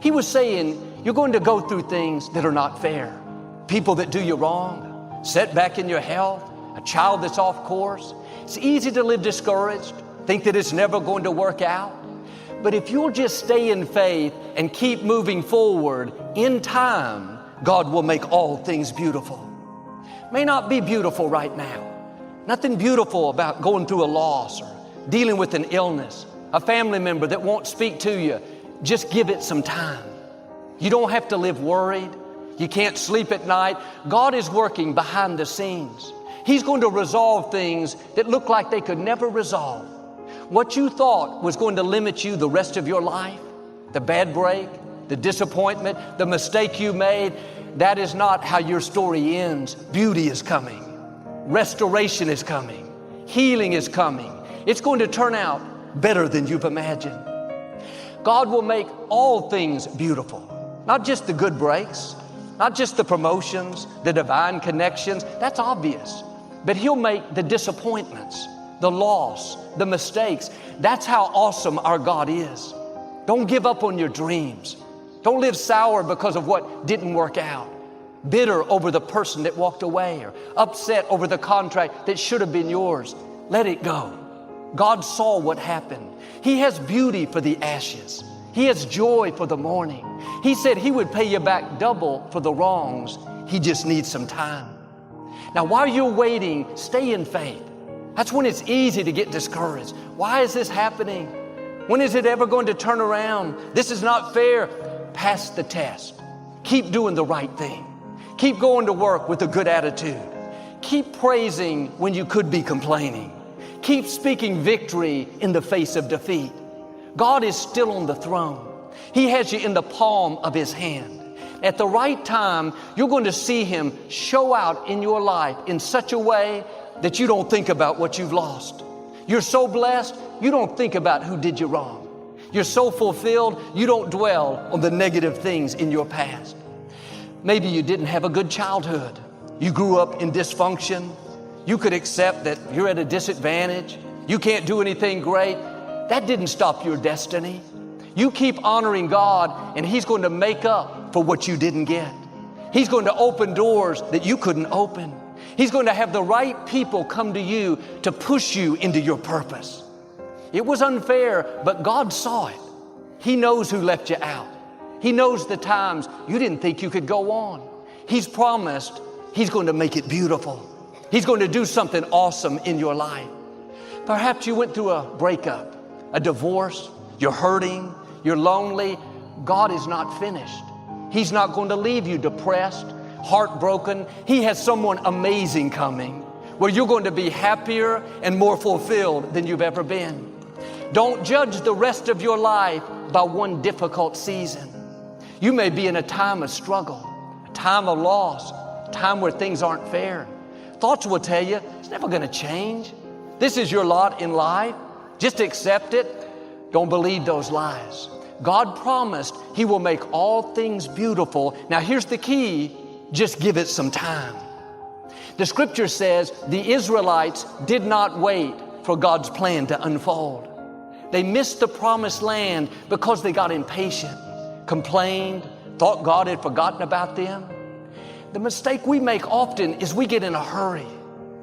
He was saying, you're going to go through things that are not fair. People that do you wrong, setback in your health, a child that's off course. It's easy to live discouraged, think that it's never going to work out. But if you'll just stay in faith and keep moving forward, in time, God will make all things beautiful. May not be beautiful right now. Nothing beautiful about going through a loss or dealing with an illness, a family member that won't speak to you. Just give it some time. You don't have to live worried. You can't sleep at night. God is working behind the scenes. He's going to resolve things that look like they could never resolve. What you thought was going to limit you the rest of your life, the bad break, the disappointment, the mistake you made, that is not how your story ends. Beauty is coming. Restoration is coming. Healing is coming. It's going to turn out better than you've imagined. God will make all things beautiful, not just the good breaks, not just the promotions, the divine connections. That's obvious. But He'll make the disappointments, the loss, the mistakes. That's how awesome our God is. Don't give up on your dreams. Don't live sour because of what didn't work out. Bitter over the person that walked away or upset over the contract that should have been yours. Let it go. God saw what happened. He has beauty for the ashes. He has joy for the mourning. He said He would pay you back double for the wrongs. He just needs some time. Now, while you're waiting, stay in faith. That's when it's easy to get discouraged. Why is this happening? When is it ever going to turn around? This is not fair. Pass the test. Keep doing the right thing. Keep going to work with a good attitude. Keep praising when you could be complaining. Keep speaking victory in the face of defeat. God is still on the throne. He has you in the palm of His hand. At the right time, you're going to see Him show out in your life in such a way that you don't think about what you've lost. You're so blessed, you don't think about who did you wrong. You're so fulfilled, you don't dwell on the negative things in your past. Maybe you didn't have a good childhood. You grew up in dysfunction. You could accept that you're at a disadvantage. You can't do anything great. That didn't stop your destiny. You keep honoring God, and He's going to make up for what you didn't get. He's going to open doors that you couldn't open. He's going to have the right people come to you to push you into your purpose. It was unfair, but God saw it. He knows who left you out. He knows the times you didn't think you could go on. He's promised He's going to make it beautiful. He's going to do something awesome in your life. Perhaps you went through a breakup, a divorce, you're hurting, you're lonely. God is not finished. He's not going to leave you depressed, heartbroken. He has someone amazing coming where you're going to be happier and more fulfilled than you've ever been. Don't judge the rest of your life by one difficult season. You may be in a time of struggle, a time of loss, a time where things aren't fair. Thoughts will tell you it's never going to change. This is your lot in life. Just accept it. Don't believe those lies. God promised He will make all things beautiful. Now here's the key. Just give it some time. The scripture says the Israelites did not wait for God's plan to unfold. They missed the promised land because they got impatient, complained, thought God had forgotten about them. The mistake we make often is we get in a hurry.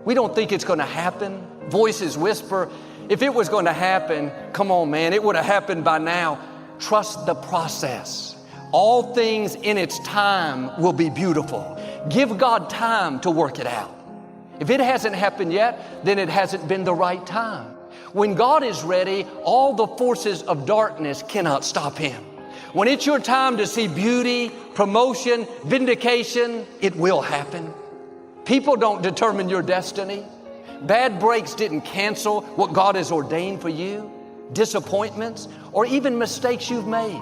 We don't think it's going to happen. Voices whisper, if it was going to happen, come on, man, it would have happened by now. Trust the process. All things in its time will be beautiful. Give God time to work it out. If it hasn't happened yet, then it hasn't been the right time. When God is ready, all the forces of darkness cannot stop Him. When it's your time to see beauty, promotion, vindication, it will happen. People don't determine your destiny. Bad breaks didn't cancel what God has ordained for you. Disappointments or even mistakes you've made.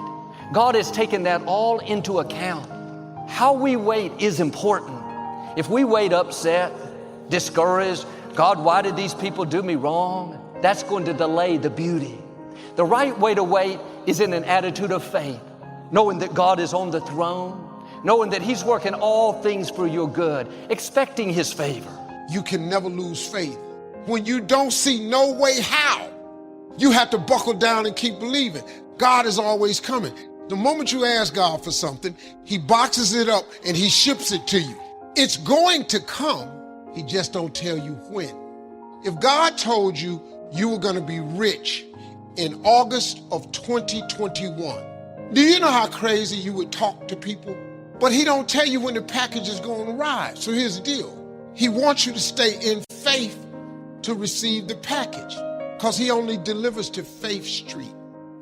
God has taken that all into account. How we wait is important. If we wait upset, discouraged, God, why did these people do me wrong? That's going to delay the beauty. The right way to wait is in an attitude of faith, knowing that God is on the throne, knowing that He's working all things for your good, expecting His favor. You can never lose faith. When you don't see no way how, you have to buckle down and keep believing. God is always coming. The moment you ask God for something, he boxes it up and he ships it to you. It's going to come. He just don't tell you when. If God told you you were going to be rich in August of 2021, do you know how crazy you would talk to people? But he don't tell you when the package is going to arrive. So here's the deal. He wants you to stay in faith to receive the package, because he only delivers to Faith Street.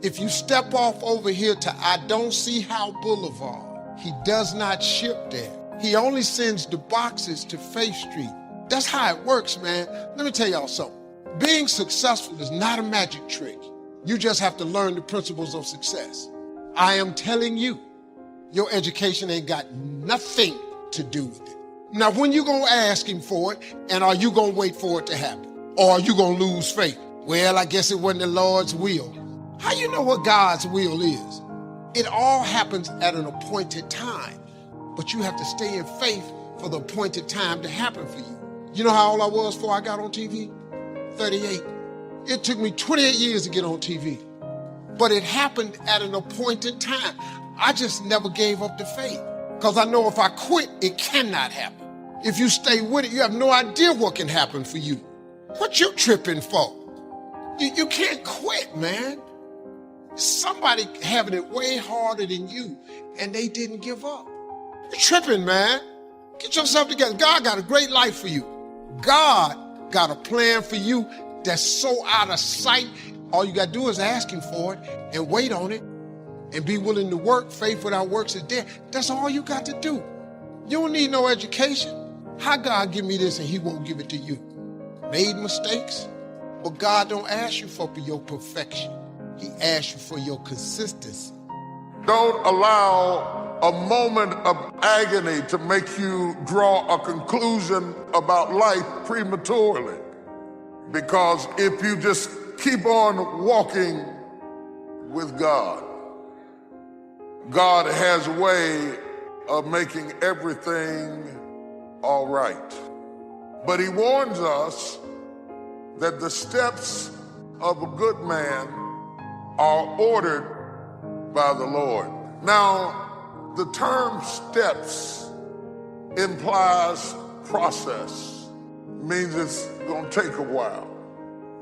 If you step off over here to I Don't See How Boulevard, he does not ship there. He only sends the boxes to Faith Street. That's how it works, man. Let me tell y'all something. Being successful is not a magic trick. You just have to learn the principles of success. I am telling you, your education ain't got nothing to do with it. Now, when you gonna ask him for it, and are you gonna wait for it to happen? Or are you gonna lose faith? Well, I guess it wasn't the Lord's will. How you know what God's will is? It all happens at an appointed time, but you have to stay in faith for the appointed time to happen for you. You know how old I was before I got on TV? 38. It took me 28 years to get on TV, but it happened at an appointed time. I just never gave up the faith, because I know if I quit, it cannot happen. If you stay with it, you have no idea what can happen for you. What you tripping for? You can't quit, man. Somebody having it way harder than you, and they didn't give up. You're tripping, man. Get yourself together. God got a great life for you. God got a plan for you that's so out of sight. All you got to do is ask him for it and wait on it and be willing to work. Faith without works is dead. That's all you got to do. You don't need no education. How God give me this and he won't give it to you? Made mistakes? But God don't ask you for your perfection. He asks you for your consistency. Don't allow a moment of agony to make you draw a conclusion about life prematurely. Because if you just keep on walking with God, God has a way of making everything all right. But he warns us that the steps of a good man are ordered by the Lord. Now, the term steps implies process. It means it's going to take a while,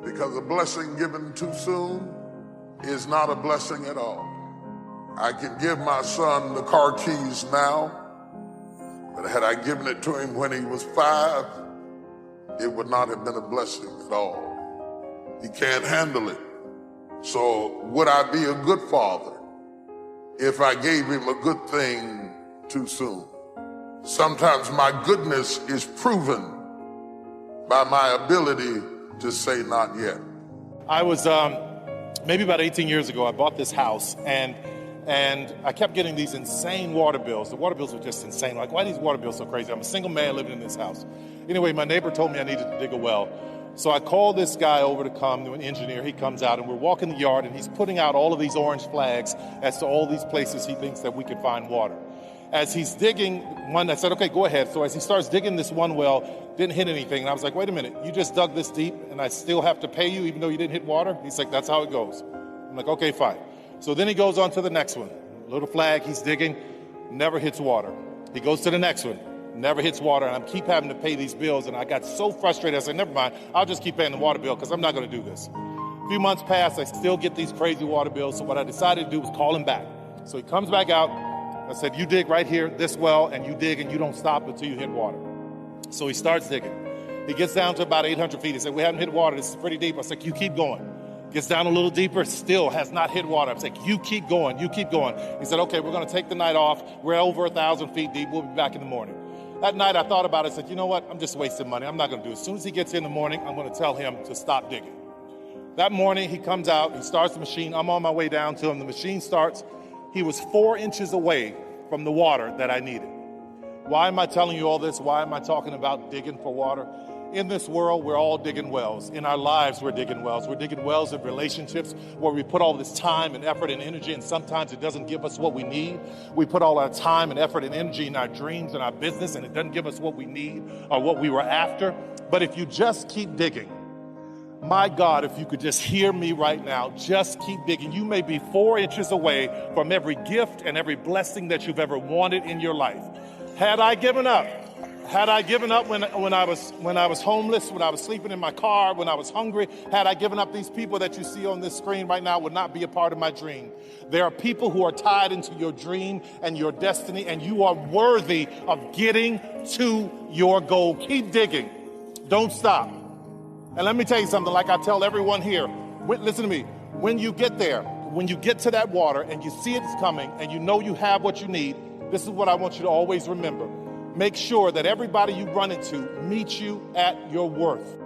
because a blessing given too soon is not a blessing at all. I can give my son the car keys now, but had I given it to him when he was 5, it would not have been a blessing at all. He can't handle it. So would I be a good father if I gave him a good thing too soon? Sometimes my goodness is proven by my ability to say not yet. I was maybe about 18 years ago, I bought this house, and I kept getting these insane water bills. The water bills were just insane. Like, why are these water bills so crazy? I'm a single man living in this house. Anyway, my neighbor told me I needed to dig a well. So I called this guy over to come, an engineer. He comes out, and we're walking the yard, and he's putting out all of these orange flags as to all these places he thinks that we could find water. As he's digging one, I said, okay, go ahead. So as he starts digging this one well, didn't hit anything. And I was like, wait a minute, you just dug this deep, and I still have to pay you even though you didn't hit water? He's like, that's how it goes. I'm like, okay, fine. So then he goes on to the next one. Little flag, he's digging, never hits water. He goes to the next one, never hits water, and I keep having to pay these bills, and I got so frustrated, I said, never mind, I'll just keep paying the water bill because I'm not going to do this. A few months passed, I still get these crazy water bills, so what I decided to do was call him back. So he comes back out, I said, you dig right here, this well, and you dig, and you don't stop until you hit water. So he starts digging. He gets down to about 800 feet. He said, we haven't hit water, this is pretty deep. I said, you keep going. Gets down a little deeper, still has not hit water. I'm like, you keep going, you keep going. He said, okay, we're going to take the night off. We're over 1,000 feet deep. We'll be back in the morning. That night I thought about it. I said, you know what? I'm just wasting money. I'm not going to do it. As soon as he gets in the morning, I'm going to tell him to stop digging. That morning he comes out, he starts the machine. I'm on my way down to him. The machine starts. He was 4 inches away from the water that I needed. Why am I telling you all this? Why am I talking about digging for water? In this world, we're all digging wells. In our lives, we're digging wells. We're digging wells in relationships where we put all this time and effort and energy, and sometimes it doesn't give us what we need. We put all our time and effort and energy in our dreams and our business, and it doesn't give us what we need or what we were after. But if you just keep digging, My God, if you could just hear me right now, just keep digging. You may be 4 inches away from every gift and every blessing that you've ever wanted in your life. Had I given up when I was homeless, when I was sleeping in my car, when I was hungry, had I given up, these people that you see on this screen right now would not be a part of my dream. There are people who are tied into your dream and your destiny, and you are worthy of getting to your goal. Keep digging. Don't stop. And let me tell you something, like I tell everyone here, listen to me, when you get there, when you get to that water and you see it's coming and you know you have what you need, this is what I want you to always remember. Make sure that everybody you run into meets you at your worth.